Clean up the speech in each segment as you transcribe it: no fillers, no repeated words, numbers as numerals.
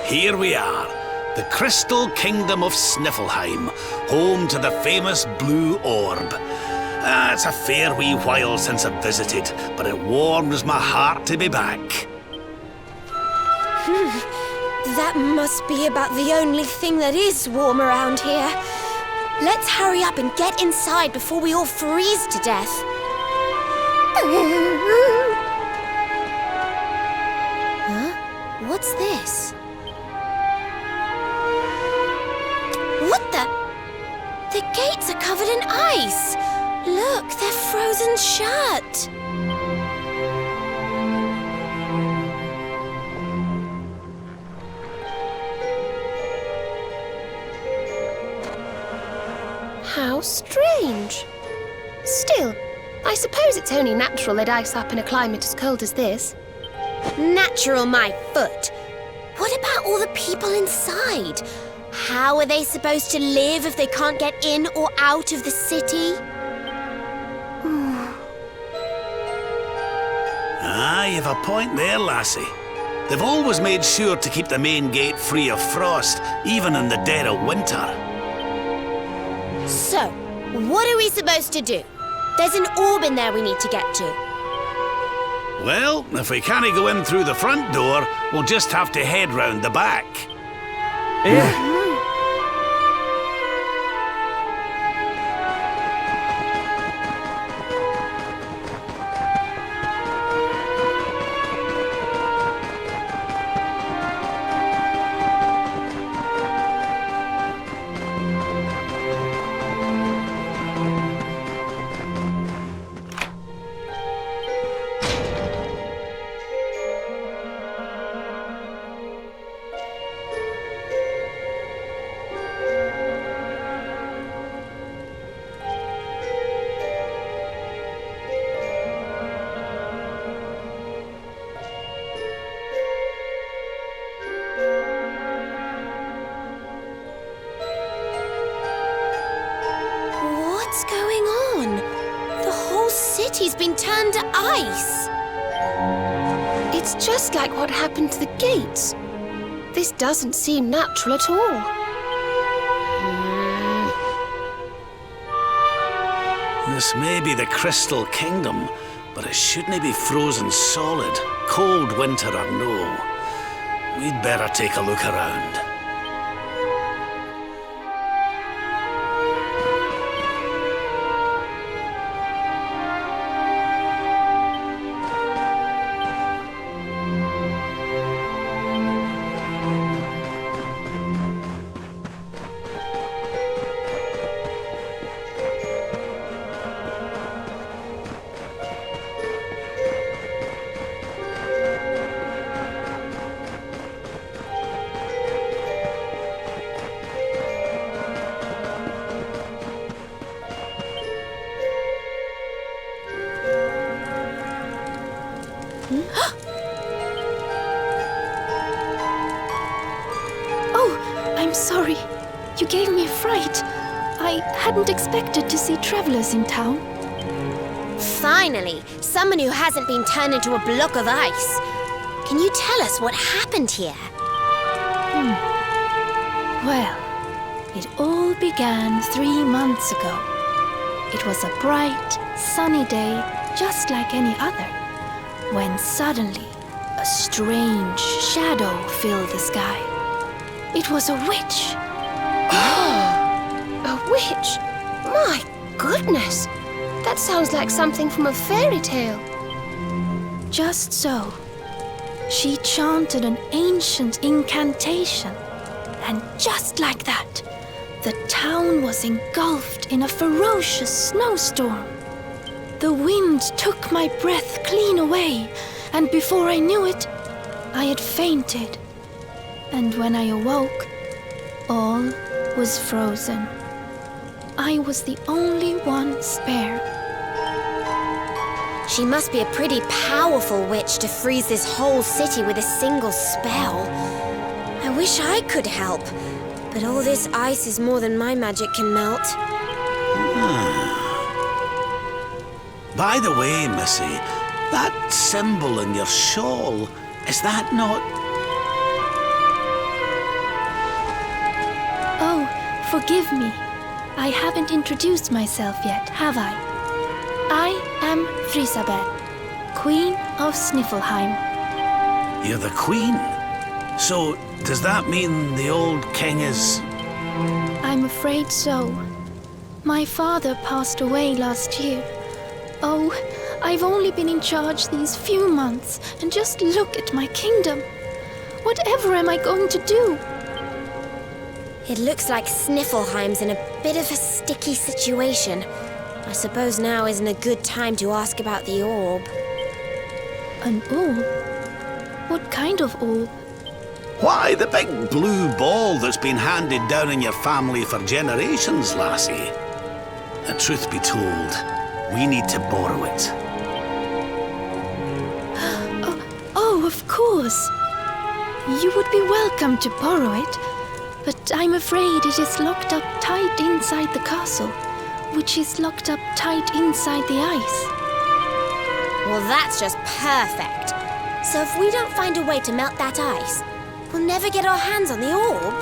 Here we are, the Crystal Kingdom of Sniffleheim, home to the famous Blue Orb. It's a fair wee while since I've visited, but it warms my heart to be back. That must be about the only thing that is warm around here. Let's hurry up and get inside before we all freeze to death. Huh? What's this? What the? The gates are covered in ice. Look, they're frozen shut. How strange. Still, I suppose it's only natural they'd ice up in a climate as cold as this. Natural, my foot. What about all the people inside? How are they supposed to live if they can't get in or out of the city? You've a point there, lassie. They've always made sure to keep the main gate free of frost, even in the dead of winter. So, what are we supposed to do? There's an orb in there we need to get to. Well, if we can't go in through the front door, we'll just have to head round the back. What's going on? The whole city's been turned to ice. It's just like what happened to the gates. This doesn't seem natural at all. This may be the Crystal Kingdom, but it shouldn't be frozen solid, cold winter or no. We'd better take a look around. Oh, I'm sorry. You gave me a fright. I hadn't expected to see travelers in town. Finally, someone who hasn't been turned into a block of ice. Can you tell us what happened here? Well, it all began 3 months ago. It was a bright, sunny day, just like any other, when suddenly a strange shadow filled the sky. It was a witch. A witch? My goodness! That sounds like something from a fairy tale. Just so. She chanted an ancient incantation, and just like that, the town was engulfed in a ferocious snowstorm. The wind took my breath clean away, and before I knew it, I had fainted. And when I awoke, all was frozen. I was the only one spared. She must be a pretty powerful witch to freeze this whole city with a single spell. I wish I could help, but all this ice is more than my magic can melt. By the way, Missy, that symbol in your shawl, is that not... Forgive me. I haven't introduced myself yet, have I? I am Frisabel, Queen of Sniffelheim. You're the queen? So, does that mean the old king is... I'm afraid so. My father passed away last year. Oh, I've only been in charge these few months, and just look at my kingdom. Whatever am I going to do? It looks like Sniffelheim's in a bit of a sticky situation. I suppose now isn't a good time to ask about the orb. An orb? What kind of orb? Why, the big blue ball that's been handed down in your family for generations, lassie. And truth be told, we need to borrow it. Oh, of course. You would be welcome to borrow it, but I'm afraid it is locked up tight inside the castle, which is locked up tight inside the ice. Well, that's just perfect. So if we don't find a way to melt that ice, we'll never get our hands on the orb.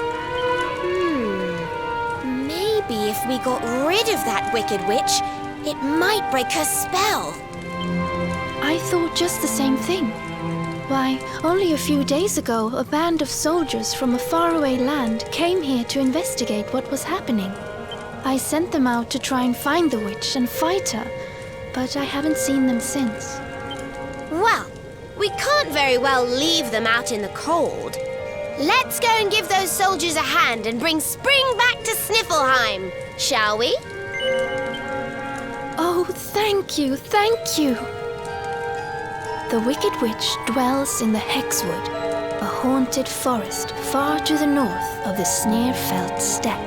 Maybe if we got rid of that wicked witch, it might break her spell. I thought just the same thing. Why, only a few days ago, a band of soldiers from a faraway land came here to investigate what was happening. I sent them out to try and find the witch and fight her, but I haven't seen them since. Well, we can't very well leave them out in the cold. Let's go and give those soldiers a hand and bring spring back to Sniffelheim, shall we? Oh, thank you, thank you. The Wicked Witch dwells in the Hekswood, a haunted forest far to the north of the Sneerfeld steppe.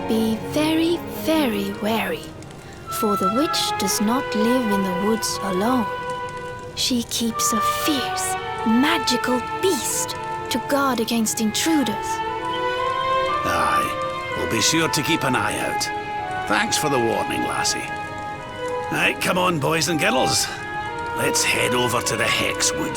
Be very, very wary, for the witch does not live in the woods alone. She keeps a fierce, magical beast to guard against intruders. Aye, we'll be sure to keep an eye out. Thanks for the warning, lassie. Right, come on, boys and girls. Let's head over to the Hekswood.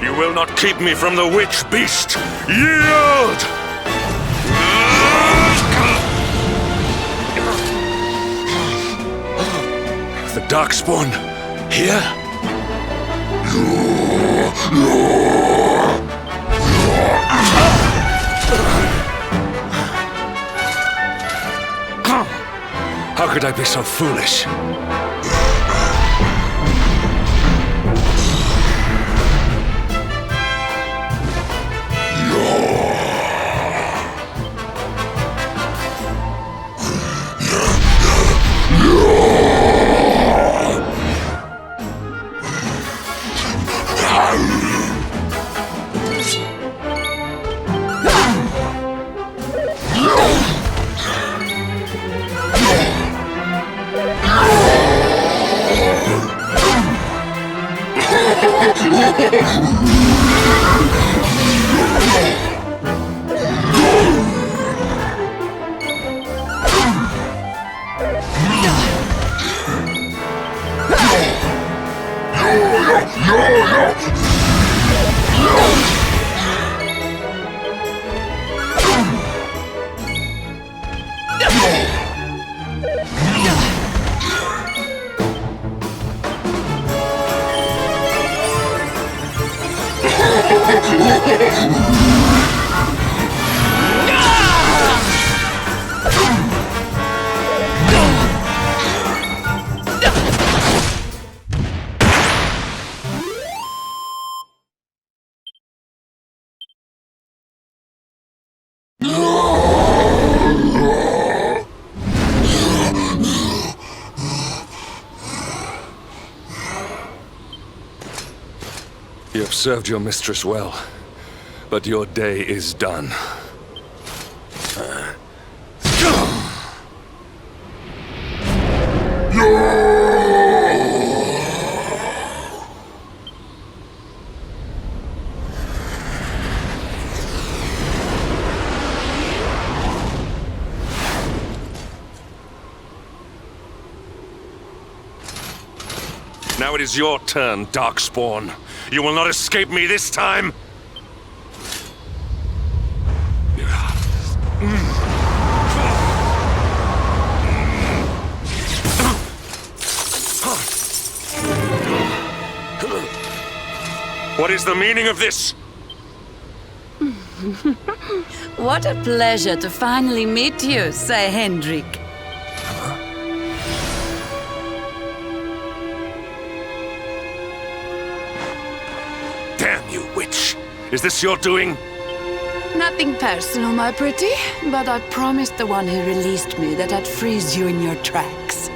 You will not keep me from the witch beast! Yield! The Darkspawn here? How could I be so foolish? You have served your mistress well, but your day is done. Now it is your turn, Darkspawn. You will not escape me this time! What is the meaning of this? What a pleasure to finally meet you, Sir Hendrik. Damn you, witch! Is this your doing? Nothing personal, my pretty, but I promised the one who released me that I'd freeze you in your tracks.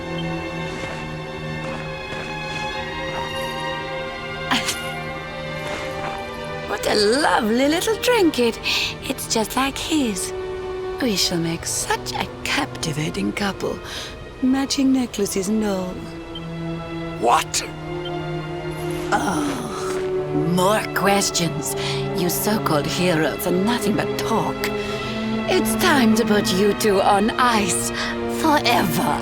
What a lovely little trinket. It's just like his. We shall make such a captivating couple. Matching necklaces and all. What? More questions. You so-called heroes are nothing but talk. It's time to put you two on ice forever.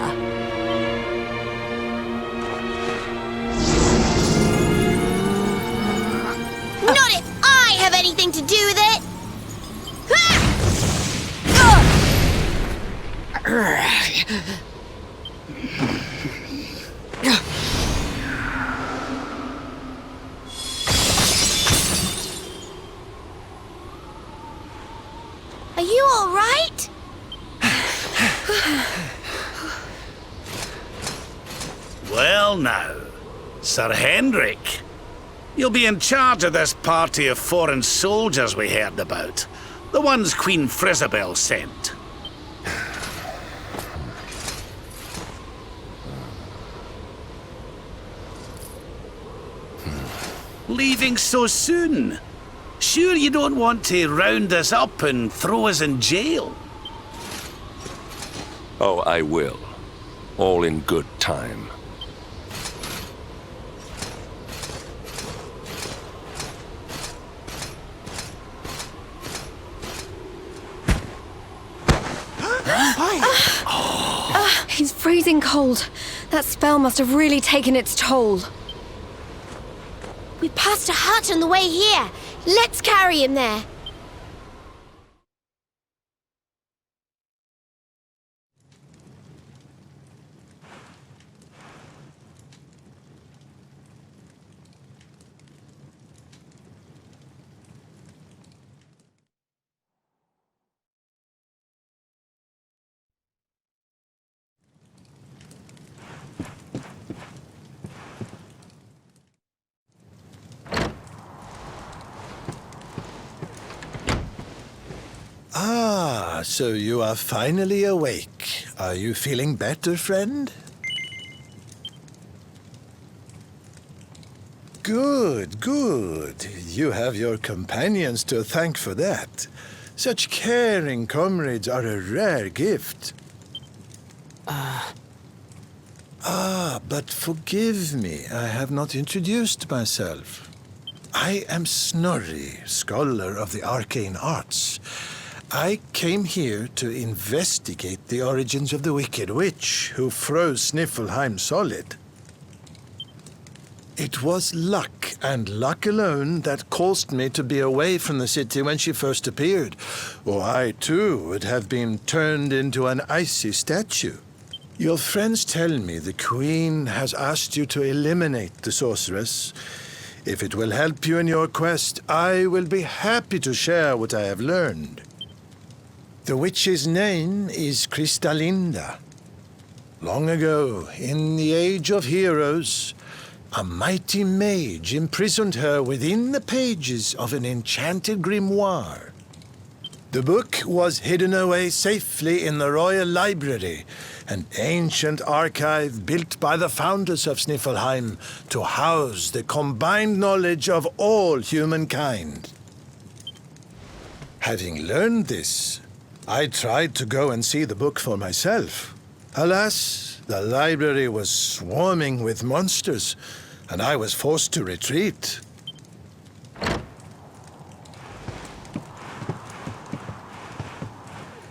Not if I have anything to do with it! Are you all right? Well now, Sir Hendrik, you'll be in charge of this party of foreign soldiers we heard about. The ones Queen Frisabel sent. Leaving so soon? Sure you don't want to round us up and throw us in jail? Oh, I will. All in good time. He's freezing cold. That spell must have really taken its toll. We passed a hut on the way here. Let's carry him there. Ah, so you are finally awake. Are you feeling better, friend? Good, good. You have your companions to thank for that. Such caring comrades are a rare gift. But forgive me, I have not introduced myself. I am Snorri, scholar of the arcane arts. I came here to investigate the origins of the Wicked Witch who froze Sniffelheim solid. It was luck, and luck alone, that caused me to be away from the city when she first appeared, or I too would have been turned into an icy statue. Your friends tell me the Queen has asked you to eliminate the sorceress. If it will help you in your quest, I will be happy to share what I have learned. The witch's name is Kristalinda. Long ago, in the Age of Heroes, a mighty mage imprisoned her within the pages of an enchanted grimoire. The book was hidden away safely in the royal library, An ancient archive built by the founders of Sniffelheim to house the combined knowledge of all humankind. Having learned this, I tried to go and see the book for myself. Alas, the library was swarming with monsters, and I was forced to retreat. Oh,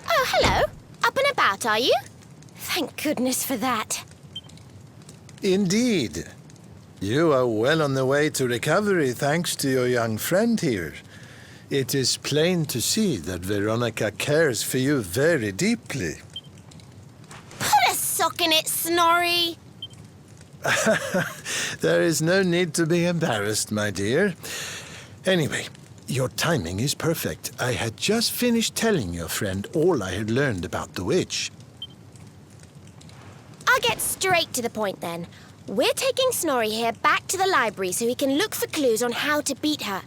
hello. Up and about, are you? Thank goodness for that. Indeed. You are well on the way to recovery thanks to your young friend here. It is plain to see that Veronica cares for you very deeply. Put a sock in it, Snorri. There is no need to be embarrassed, my dear. Anyway, your timing is perfect. I had just finished telling your friend all I had learned about the witch. I'll get straight to the point then. We're taking Snorri here back to the library so he can look for clues on how to beat her.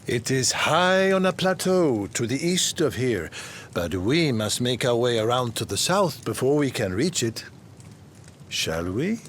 It is high on a plateau to the east of here, but we must make our way around to the south before we can reach it. Shall we?